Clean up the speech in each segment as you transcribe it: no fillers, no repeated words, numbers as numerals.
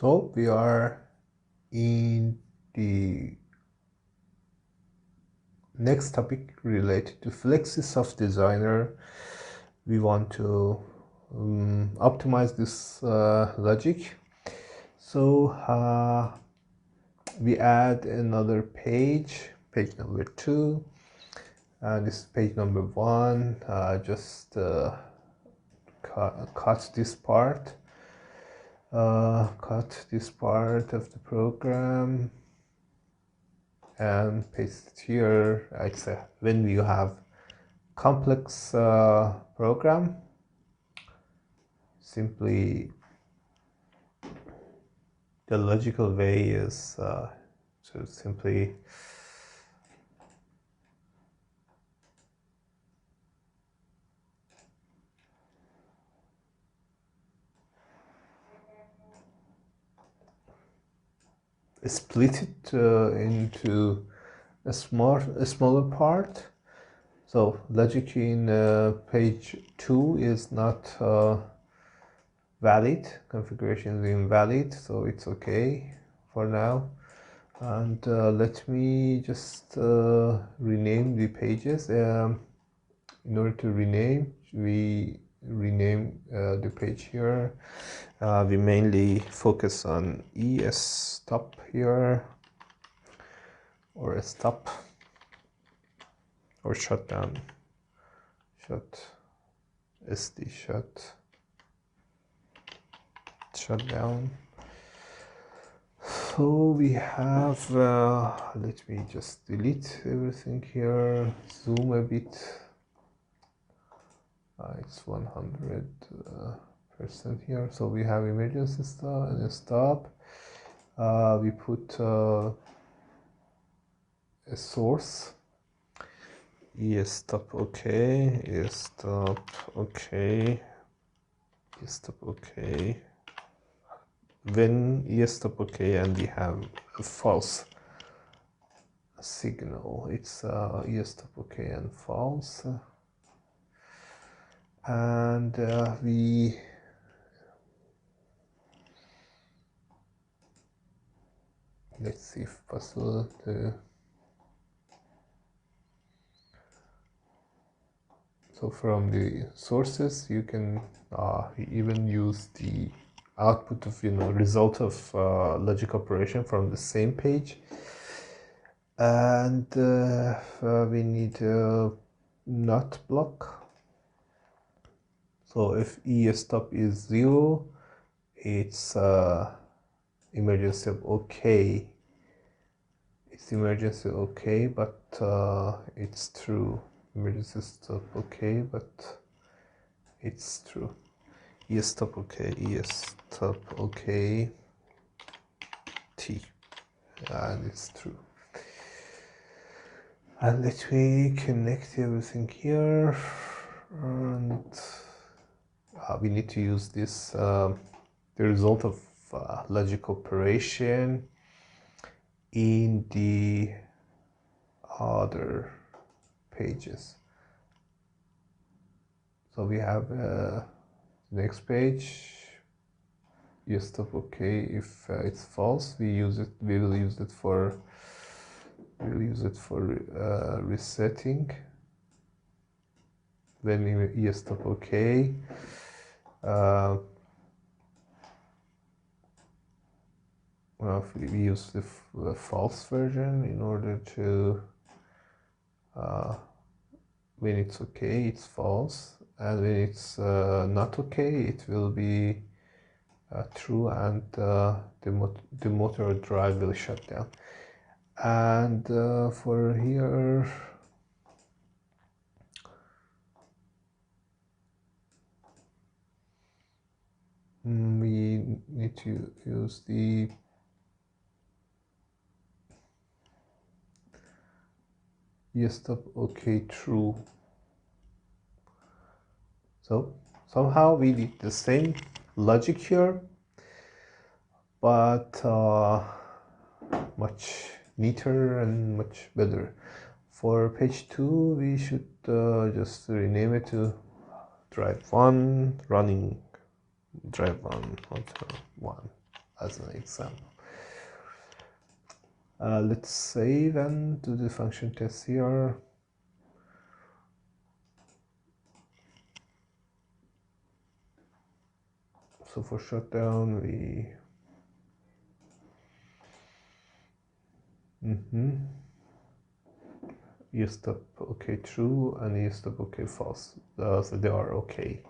So we are in the next topic related to Flexi Soft Designer. We want to optimize this logic. So we add another page number 2. This is page number 1. Just cut this part. Cut this part of the program and paste it here. It's when you have complex program, simply the logical way is to simply split it into a smaller part. So logic in page 2 is not valid, configuration is invalid, so it's okay for now. And let me just rename the pages. In order to rename, we rename the page here. We mainly focus on stop here, or a stop, or shutdown, shutdown. So we have, let me just delete everything here, zoom a bit. It's 100% here. So we have emergency stop and a stop. We put a source. Stop okay, stop okay, stop okay. When stop okay and we have a false signal, it's stop okay and false. And we let's see if possible to, so from the sources you can even use the output of result of logic operation from the same page. And we need a not block. So if stop is 0, it's emergency okay. It's emergency okay, but it's true. Emergency stop okay, but it's true. Stop okay, stop okay, T, and it's true. And let me connect everything here, and we need to use this the result of logic operation in the other pages. So we have next page, stop okay. If it's false, we will use it for resetting. When we stop okay, well, we use the false version in order to when it's okay, it's false, and when it's not okay, it will be true, and the motor drive will shut down. And for here, we need to use the stop okay true. So somehow we did the same logic here, but much neater and much better. For page 2, we should just rename it to drive 1 running, drive 1 motor 1, as an example. Let's save and do the function test here. So for shutdown, we stop okay true and stop okay false. So they are okay.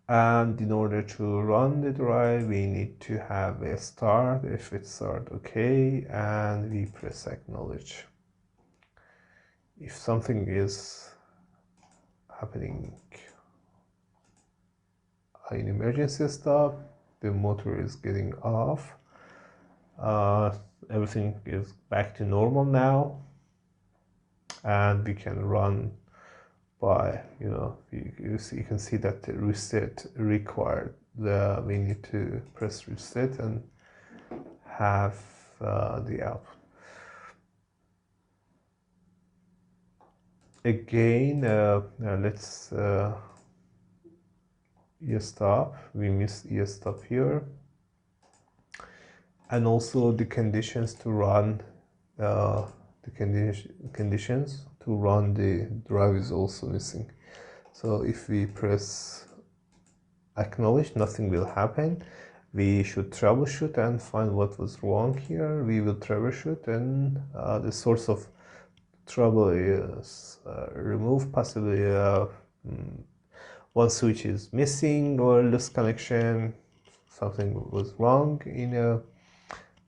And in order to run the drive, we need to have a start. If it start okay, and we press acknowledge. If something is happening in emergency stop, the motor is getting off, everything is back to normal now, and we can run by, you can see that the reset required. We need to press reset and have the output. Again, let's stop. We miss stop here, and also the conditions to run conditions to run the drive is also missing. So if we press acknowledge, nothing will happen. We should troubleshoot and find what was wrong here. We will troubleshoot, and the source of trouble is remove. Possibly one switch is missing or loose connection. Something was wrong in a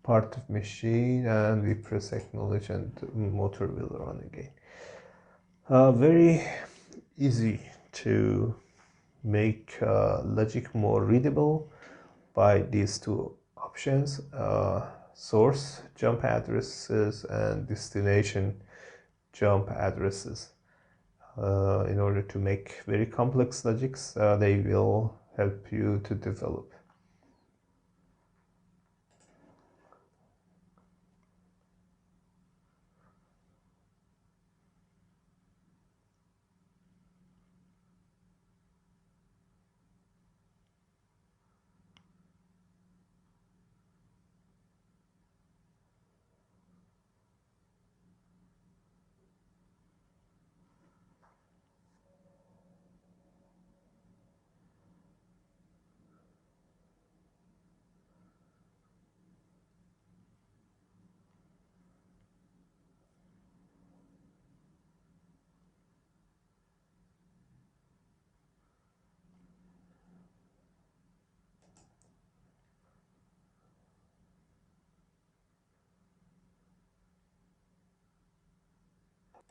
part of machine, and we press acknowledge and the motor will run again. Very easy to make logic more readable by these two options, source jump addresses and destination jump addresses. In order to make very complex logics, they will help you to develop.